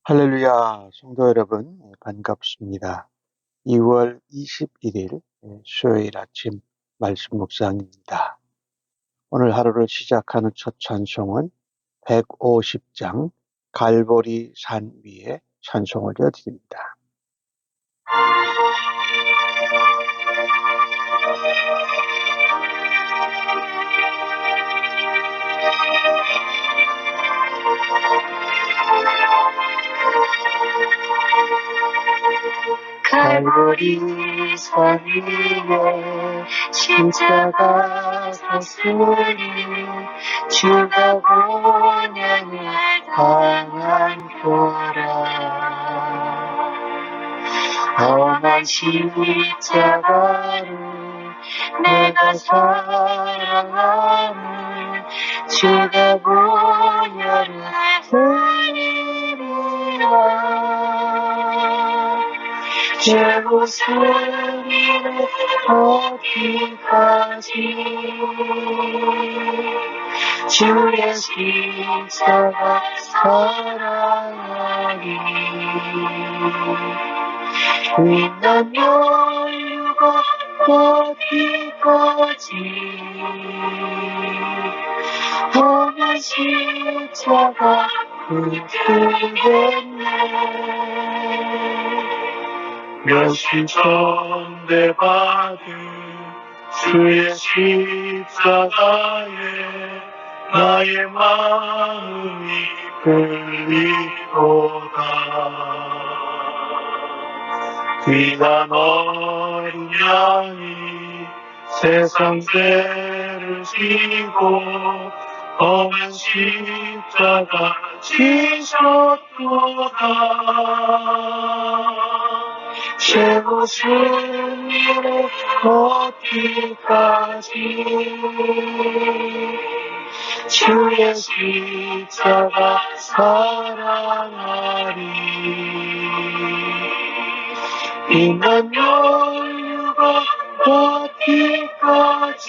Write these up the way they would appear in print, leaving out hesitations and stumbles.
할렐루야, 성도 여러분, 반갑습니다. 2월 21일 수요일 아침 말씀 묵상입니다. 오늘 하루를 시작하는 첫 찬송은 150장 갈보리 산 위에 찬송을 드립니다. 갈보리 산 위에 십자가 섰으니 주가 고난을 당한 거라. 험한 십자가를 내가 사랑하는 주가 보혈을 흘리리라. 제 웃음을 어디까지 주의 십자가 사랑하리. 빛난 연유가 어디까지 험한 십자가 붙들겠네. 몇십 천대 받은 주의 십자가에 나의 마음이 끌리도다. 귀한 어린 양이 세상 죄를 지고 험한 십자가 지셨도다. 제 웃음 위로 어디까지 주의 십자가 사랑하리. 빛난 연유가 어디까지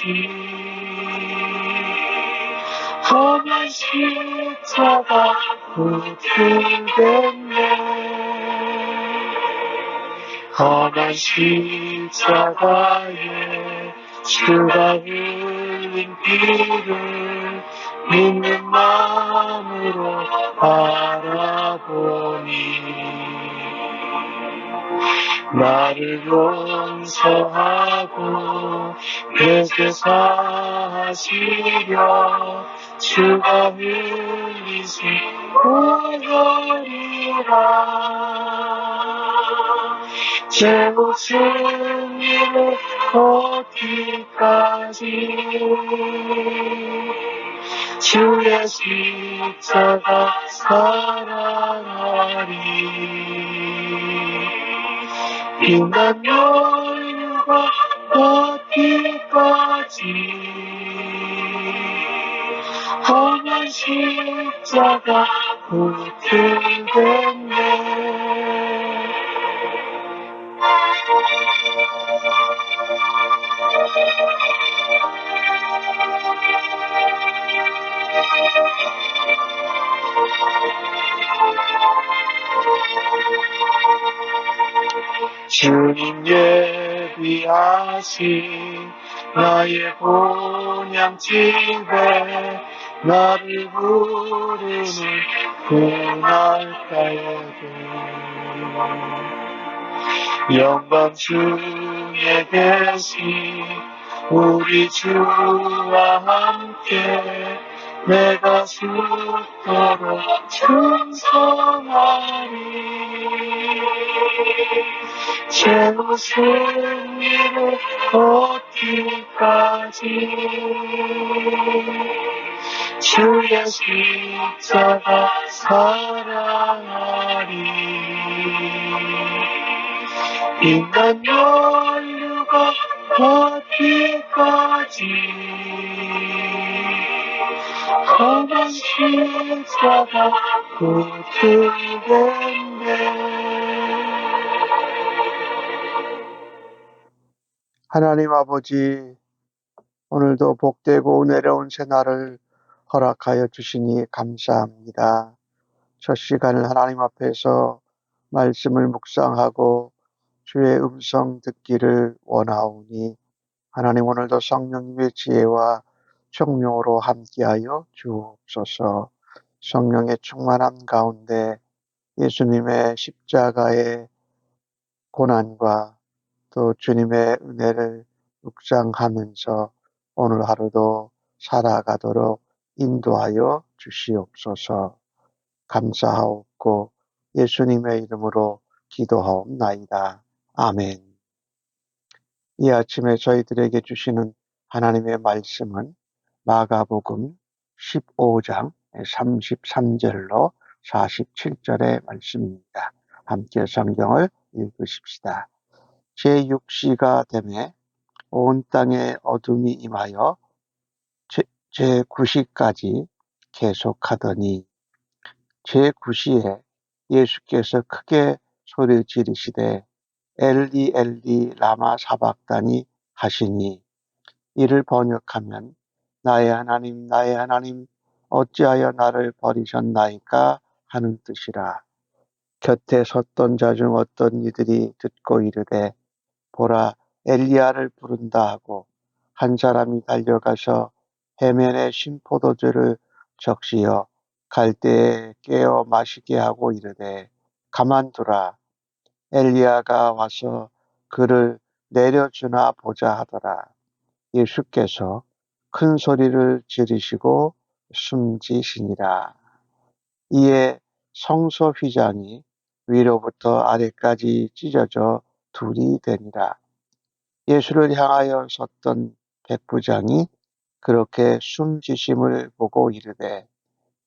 험한 십자가 붙들겠네. 험한 십자가에 주가 흘린 피를 믿는 마음으로 바라보니 나를 용서하고 내 죄 사하시려 주가 흘리신 보혈이라. 제 웃음 위로 어디까지 주의 십자가 사랑하리. 빛난 연유가 어디까지 험한 십자가 붙들겠네. 주님 예비하신 나의 본향집에 나를 부르는 그날까에도 영광 중에 계신 우리 주와 함께 내가 죽도록 충성하리. 제 웃음 위로 어디까지 주의 십자가 사랑하리. 빛난 연유가 어디까지 험한 십자가 붙들겠네. 하나님 아버지, 오늘도 복되고 은혜로운 새날을 허락하여 주시니 감사합니다. 첫 시간을 하나님 앞에서 말씀을 묵상하고 주의 음성 듣기를 원하오니 하나님 오늘도 성령님의 지혜와 총명으로 함께하여 주옵소서. 성령의 충만함 가운데 예수님의 십자가의 고난과 또 주님의 은혜를 묵상하면서 오늘 하루도 살아가도록 인도하여 주시옵소서. 감사하옵고 예수님의 이름으로 기도하옵나이다. 아멘. 이 아침에 저희들에게 주시는 하나님의 말씀은 마가복음 15장 33절로 47절의 말씀입니다. 함께 성경을 읽으십시다. 제6시가 되매 온 땅에 어둠이 임하여 제9시까지 계속하더니 제9시에 예수께서 크게 소리 지르시되 엘리 엘리 라마 사박다니 하시니 이를 번역하면 나의 하나님 어찌하여 나를 버리셨나이까 하는 뜻이라. 곁에 섰던 자 중 어떤 이들이 듣고 이르되 보라 엘리야를 부른다 하고 한 사람이 달려가서 해면에 신 포도주를 적시어 갈대에 깨어 마시게 하고 이르되 가만두라 엘리야가 와서 그를 내려주나 보자 하더라. 예수께서 큰 소리를 지르시고 숨지시니라. 이에 성소 휘장이 위로부터 아래까지 찢어져 둘이 되니라. 예수를 향하여 섰던 백부장이 그렇게 숨지심을 보고 이르되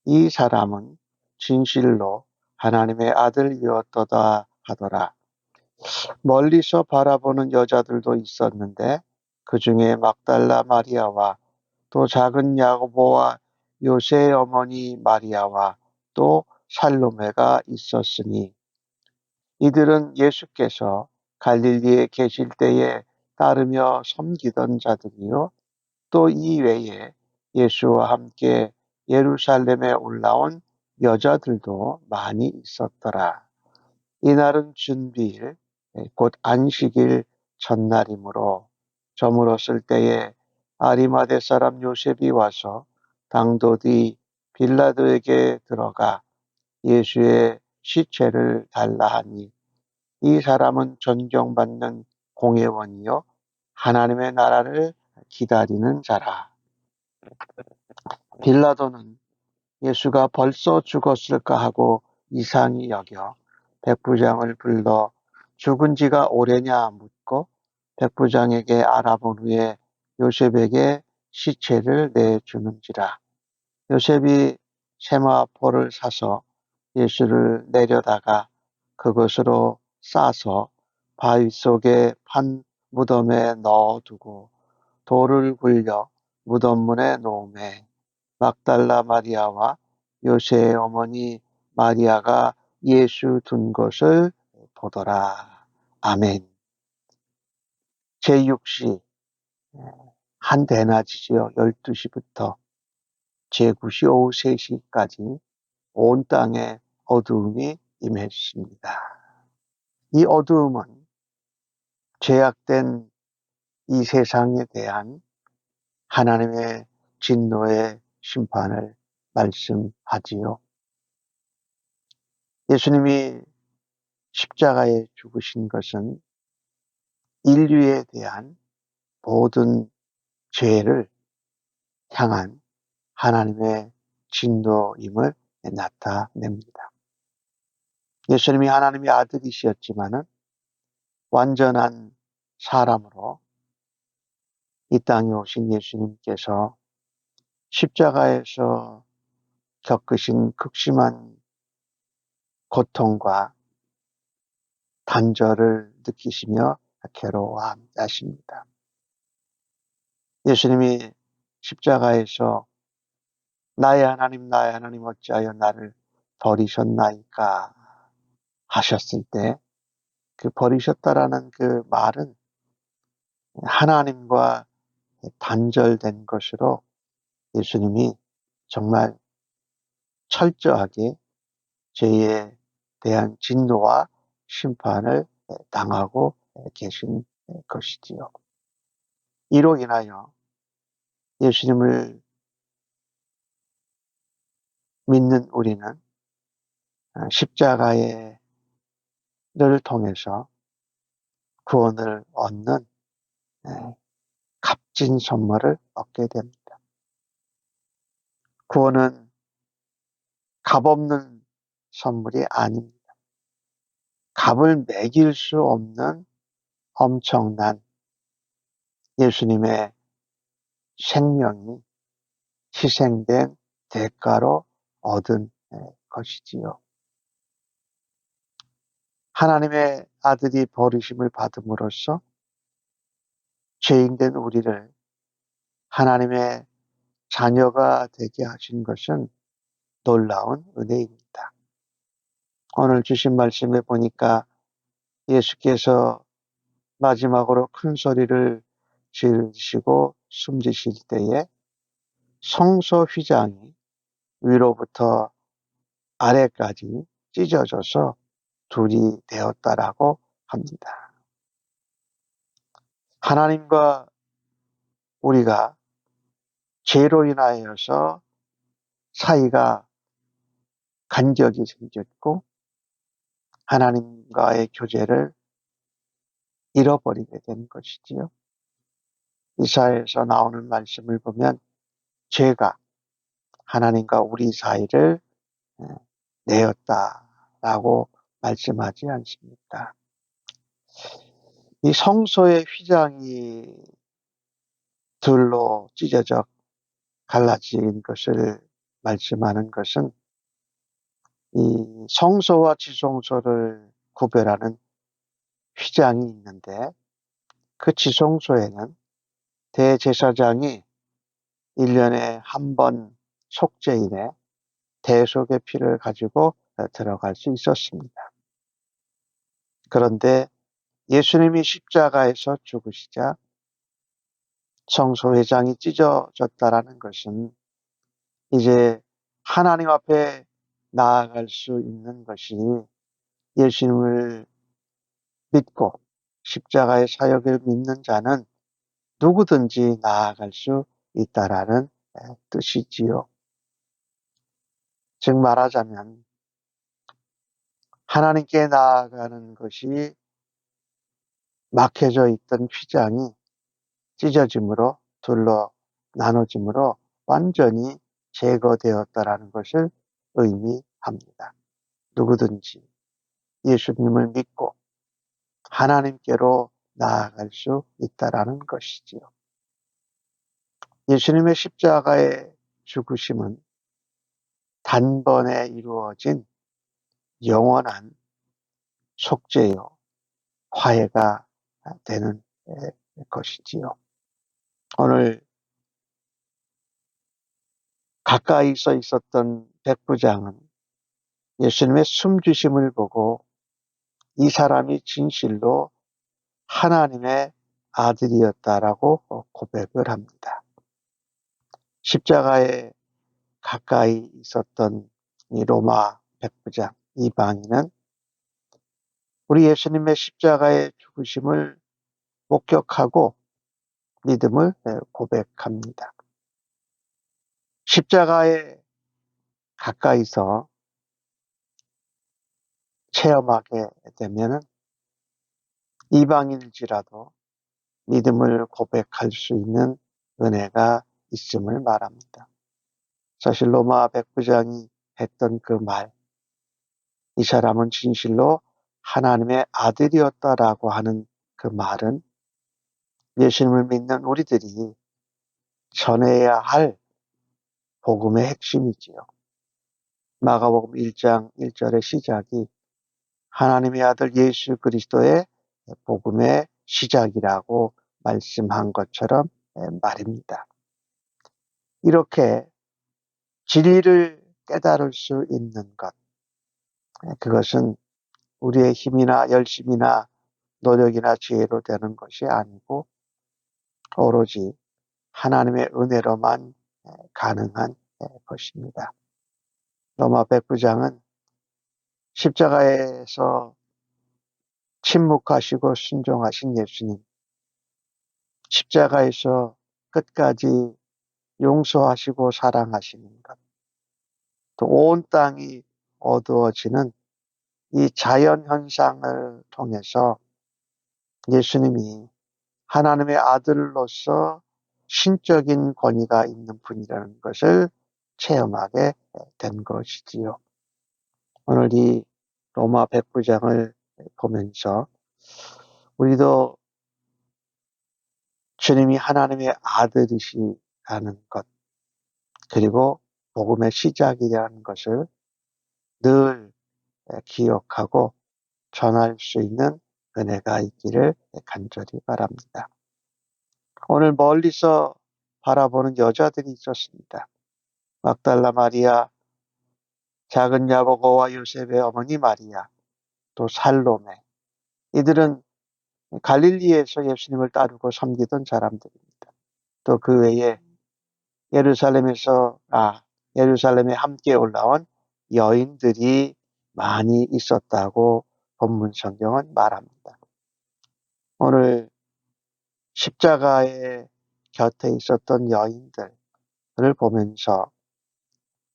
이 사람은 진실로 하나님의 아들이었도다 하더라. 멀리서 바라보는 여자들도 있었는데 그 중에 막달라 마리아와 또 작은 야고보와 요새의 어머니 마리아와 또 살로메가 있었으니 이들은 예수께서 갈릴리에 계실 때에 따르며 섬기던 자들이요 또 이 외에 예수와 함께 예루살렘에 올라온 여자들도 많이 있었더라. 이날은 준비일 곧 안식일 첫날이므로 저물었을 때에 아리마대 사람 요셉이 와서 당도 뒤 빌라도에게 들어가 예수의 시체를 달라 하니 이 사람은 존경받는 공회원이요 하나님의 나라를 기다리는 자라. 빌라도는 예수가 벌써 죽었을까 하고 이상히 여겨 백부장을 불러 죽은 지가 오래냐 묻고 백부장에게 알아본 후에 요셉에게 시체를 내주는지라. 요셉이 세마포를 사서 예수를 내려다가 그것으로 싸서 바위 속에 판 무덤에 넣어두고 돌을 굴려 무덤 문에 놓음에 막달라 마리아와 요새의 어머니 마리아가 예수 둔 것을 보더라. 아멘. 제6시 한 대낮이지요. 12시부터 제9시 오후 3시까지 온 땅에 어두움이 임했습니다. 이 어두움은 죄악된 이 세상에 대한 하나님의 진노의 심판을 말씀하지요. 예수님이 십자가에 죽으신 것은 인류에 대한 모든 죄를 향한 하나님의 진노임을 나타냅니다. 예수님이 하나님의 아들이셨지만은 완전한 사람으로 이 땅에 오신 예수님께서 십자가에서 겪으신 극심한 고통과 단절을 느끼시며 괴로워하십니다. 예수님이 십자가에서 나의 하나님 어찌하여 나를 버리셨나이까 하셨을 때 그 버리셨다라는 그 말은 하나님과 단절된 것으로 예수님이 정말 철저하게 죄에 대한 진노와 심판을 당하고 계신 것이지요. 이로 인하여 예수님을 믿는 우리는 십자가를 통해서 구원을 얻는 값진 선물을 얻게 됩니다. 구원은 값없는 선물이 아닙니다. 값을 매길 수 없는 엄청난 예수님의 생명이 희생된 대가로 얻은 것이지요. 하나님의 아들이 버리심을 받음으로써 죄인된 우리를 하나님의 자녀가 되게 하신 것은 놀라운 은혜입니다. 오늘 주신 말씀에 보니까 예수께서 마지막으로 큰 소리를 지르시고 숨지실 때에 성소 휘장이 위로부터 아래까지 찢어져서 둘이 되었다라고 합니다. 하나님과 우리가 죄로 인하여서 사이가 간격이 생겼고 하나님과의 교제를 잃어버리게 된 것이지요. 이사야에서 나오는 말씀을 보면 죄가 하나님과 우리 사이를 내었다라고 말씀하지 않습니까? 이 성소의 휘장이 둘로 찢어져 갈라진 것을 말씀하는 것은 이 성소와 지성소를 구별하는 휘장이 있는데 그 지성소에는 대제사장이 1년에 한 번 속죄일에 대속의 피를 가지고 들어갈 수 있었습니다. 그런데 예수님이 십자가에서 죽으시자 성소 회장이 찢어졌다라는 것은 이제 하나님 앞에 나아갈 수 있는 것이 예수님을 믿고 십자가의 사역을 믿는 자는 누구든지 나아갈 수 있다라는 뜻이지요. 즉 말하자면 하나님께 나아가는 것이 막혀져 있던 휘장이 찢어짐으로 둘로 나눠짐으로 완전히 제거되었다라는 것을 의미합니다. 누구든지 예수님을 믿고 하나님께로 나아갈 수 있다라는 것이지요. 예수님의 십자가의 죽으심은 단번에 이루어진 영원한 속죄요, 화해가 되는 것이지요. 오늘 가까이 서 있었던 백부장은 예수님의 숨주심을 보고 이 사람이 진실로 하나님의 아들이었다라고 고백을 합니다. 십자가에 가까이 있었던 이 로마 백부장 이방인은 우리 예수님의 십자가의 죽으심을 목격하고 믿음을 고백합니다. 십자가에 가까이서 체험하게 되면 이방인일지라도 믿음을 고백할 수 있는 은혜가 있음을 말합니다. 사실 로마 백부장이 했던 그 말, 이 사람은 진실로 하나님의 아들이었다라고 하는 그 말은 예수님을 믿는 우리들이 전해야 할 복음의 핵심이지요. 마가복음 1장 1절의 시작이 하나님의 아들 예수 그리스도의 복음의 시작이라고 말씀한 것처럼 말입니다. 이렇게 진리를 깨달을 수 있는 것, 그것은 우리의 힘이나 열심이나 노력이나 지혜로 되는 것이 아니고 오로지 하나님의 은혜로만 가능한 것입니다. 로마 백부장은 십자가에서 침묵하시고 순종하신 예수님, 십자가에서 끝까지 용서하시고 사랑하시는 것, 또 온 땅이 어두워지는 이 자연 현상을 통해서 예수님이 하나님의 아들로서 신적인 권위가 있는 분이라는 것을 체험하게 된 것이지요. 오늘 이 로마 백부장을 보면서 우리도 주님이 하나님의 아들이시라는 것, 그리고 복음의 시작이라는 것을 늘 기억하고 전할 수 있는 은혜가 있기를 간절히 바랍니다. 오늘 멀리서 바라보는 여자들이 있었습니다. 막달라 마리아, 작은 야고보와 요셉의 어머니 마리아, 또 살로메. 이들은 갈릴리에서 예수님을 따르고 섬기던 사람들입니다. 또 그 외에 예루살렘에 함께 올라온 여인들이 많이 있었다고 본문 성경은 말합니다. 오늘 십자가의 곁에 있었던 여인들을 보면서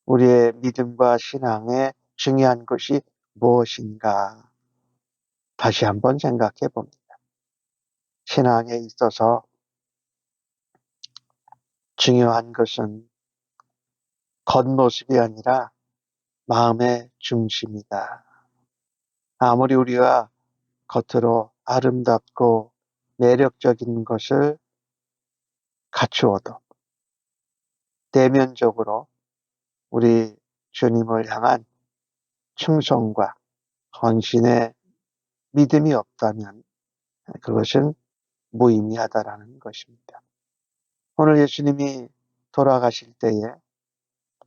우리의 믿음과 신앙의 중요한 것이 무엇인가 다시 한번 생각해 봅니다. 신앙에 있어서 중요한 것은 겉모습이 아니라 마음의 중심이다. 아무리 우리가 겉으로 아름답고 매력적인 것을 갖추어도 내면적으로 우리 주님을 향한 충성과 헌신의 믿음이 없다면 그것은 무의미하다라는 것입니다. 오늘 예수님이 돌아가실 때에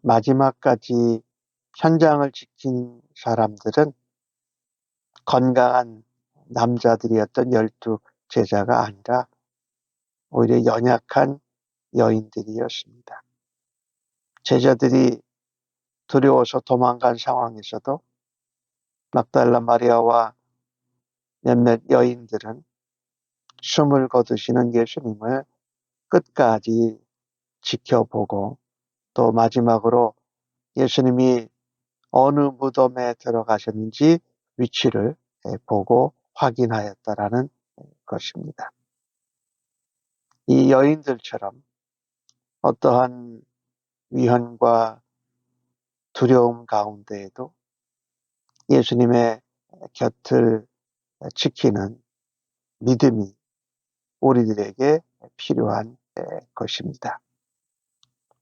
마지막까지 현장을 지킨 사람들은 건강한 남자들이었던 12 제자가 아니라 오히려 연약한 여인들이었습니다. 제자들이 두려워서 도망간 상황에서도 막달라 마리아와 몇몇 여인들은 숨을 거두시는 예수님을 끝까지 지켜보고 또 마지막으로 예수님이 어느 무덤에 들어가셨는지 위치를 보고 확인하였다라는 것입니다. 이 여인들처럼 어떠한 위헌과 두려움 가운데에도 예수님의 곁을 지키는 믿음이 우리들에게 필요한 것입니다.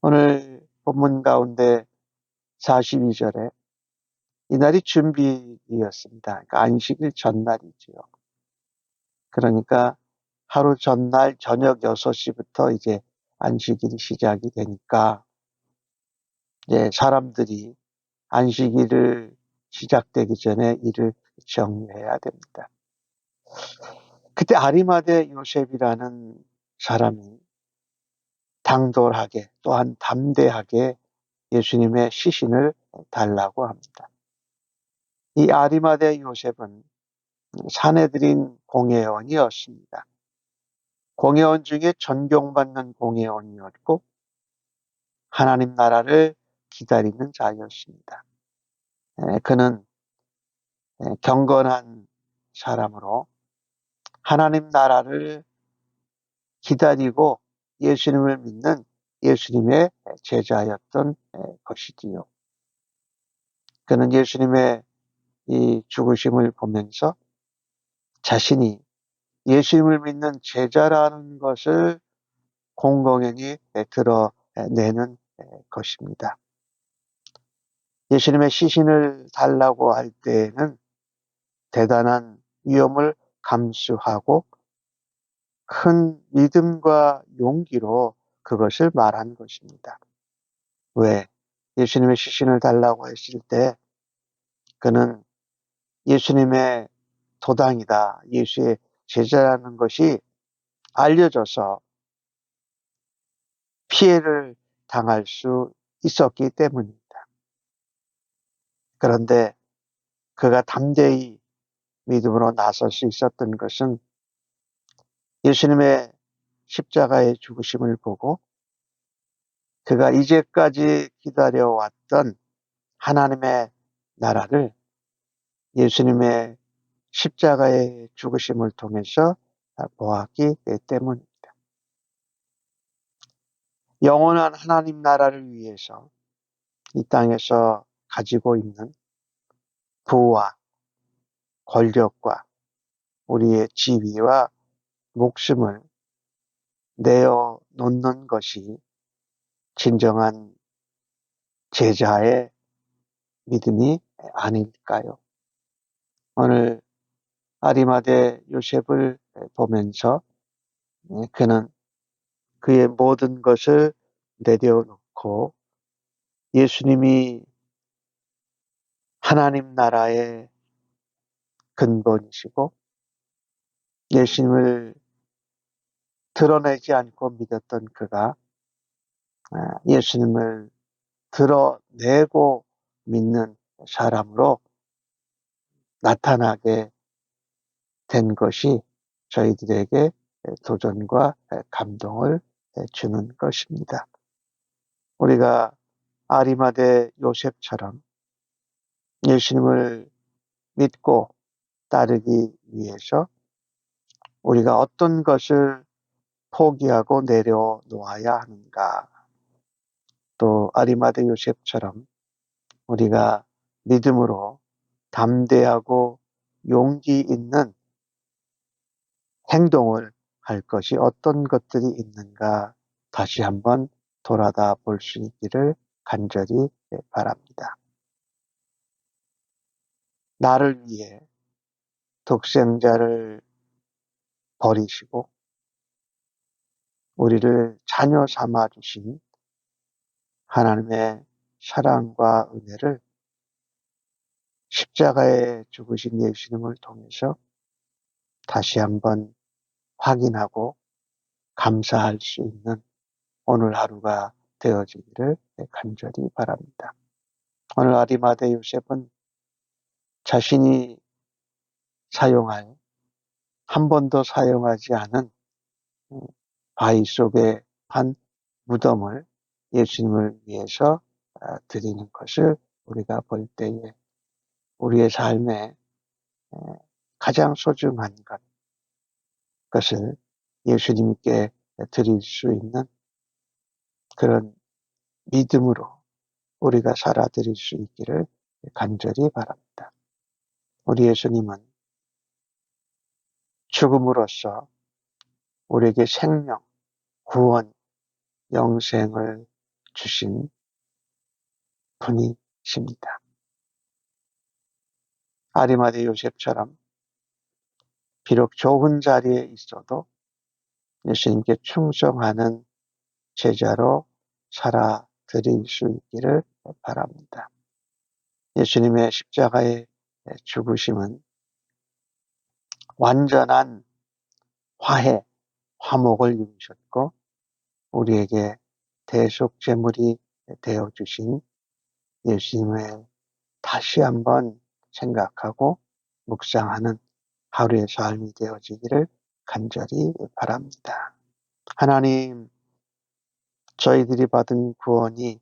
오늘 본문 가운데 42절에 이날이 준비일이었습니다. 그러니까 안식일 전날이지요. 그러니까 하루 전날 저녁 6시부터 이제 안식일이 시작이 되니까 이제 사람들이 안식일을 시작되기 전에 일을 정리해야 됩니다. 그때 아리마대 요셉이라는 사람이 당돌하게 또한 담대하게 예수님의 시신을 달라고 합니다. 이 아리마대 요셉은 사내들인 공회원이었습니다. 공회원 중에 존경받는 공회원이었고 하나님 나라를 기다리는 자였습니다. 그는 경건한 사람으로 하나님 나라를 기다리고 예수님을 믿는 예수님의 제자였던 것이지요. 그는 예수님의 이 죽으심을 보면서 자신이 예수님을 믿는 제자라는 것을 공공연히 드러내는 것입니다. 예수님의 시신을 달라고 할 때에는 대단한 위험을 감수하고 큰 믿음과 용기로 그것을 말한 것입니다. 왜? 예수님의 시신을 달라고 했을 때 그는 예수님의 도당이다, 예수의 제자라는 것이 알려져서 피해를 당할 수 있었기 때문입니다. 그런데 그가 담대히 믿음으로 나설 수 있었던 것은 예수님의 십자가의 죽으심을 보고 그가 이제까지 기다려왔던 하나님의 나라를 예수님의 십자가의 죽으심을 통해서 보았기 때문입니다. 영원한 하나님 나라를 위해서 이 땅에서 가지고 있는 부와 권력과 우리의 지위와 목숨을 내어 놓는 것이 진정한 제자의 믿음이 아닐까요? 오늘 아리마대 요셉을 보면서 그는 그의 모든 것을 내려놓고 예수님이 하나님 나라의 근본이시고 예수님을 드러내지 않고 믿었던 그가 예수님을 드러내고 믿는 사람으로 나타나게 된 것이 저희들에게 도전과 감동을 주는 것입니다. 우리가 아리마대 요셉처럼 예수님을 믿고 따르기 위해서 우리가 어떤 것을 포기하고 내려놓아야 하는가. 또 아리마대 요셉처럼 우리가 믿음으로 담대하고 용기 있는 행동을 할 것이 어떤 것들이 있는가 다시 한번 돌아다 볼 수 있기를 간절히 바랍니다. 나를 위해 독생자를 버리시고 우리를 자녀 삼아 주신 하나님의 사랑과 은혜를 십자가에 죽으신 예수님을 통해서 다시 한번 확인하고 감사할 수 있는 오늘 하루가 되어지기를 간절히 바랍니다. 오늘 아리마대 요셉은 자신이 사용할 한 번도 사용하지 않은 바위 속의 한 무덤을 예수님을 위해서 드리는 것을 우리가 볼 때에 우리의 삶에 가장 소중한 것을 예수님께 드릴 수 있는 그런 믿음으로 우리가 살아드릴 수 있기를 간절히 바랍니다. 우리 예수님은 죽음으로써 우리에게 생명, 구원, 영생을 주신 분이십니다. 아리마대 요셉처럼 비록 좋은 자리에 있어도 예수님께 충성하는 제자로 살아드릴 수 있기를 바랍니다. 예수님의 십자가의 죽으심은 완전한 화해, 화목을 이루셨고 우리에게 대속제물이 되어주신 예수님을 다시 한번 생각하고 묵상하는 하루의 삶이 되어지기를 간절히 바랍니다. 하나님, 저희들이 받은 구원이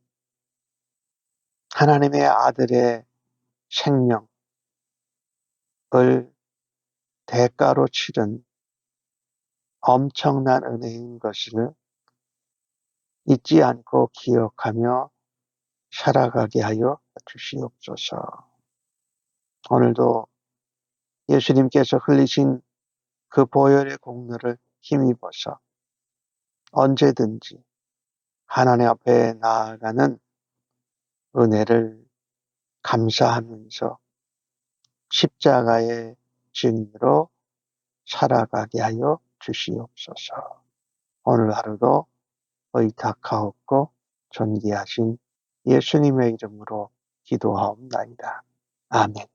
하나님의 아들의 생명을 대가로 치른 엄청난 은혜인 것을 잊지 않고 기억하며 살아가게 하여 주시옵소서. 오늘도 예수님께서 흘리신 그 보혈의 공로를 힘입어서 언제든지 하나님 앞에 나아가는 은혜를 감사하면서 십자가의 증인으로 살아가게 하여 주시옵소서. 오늘 하루도 의탁하옵고 존귀하신 예수님의 이름으로 기도하옵나이다. 아멘.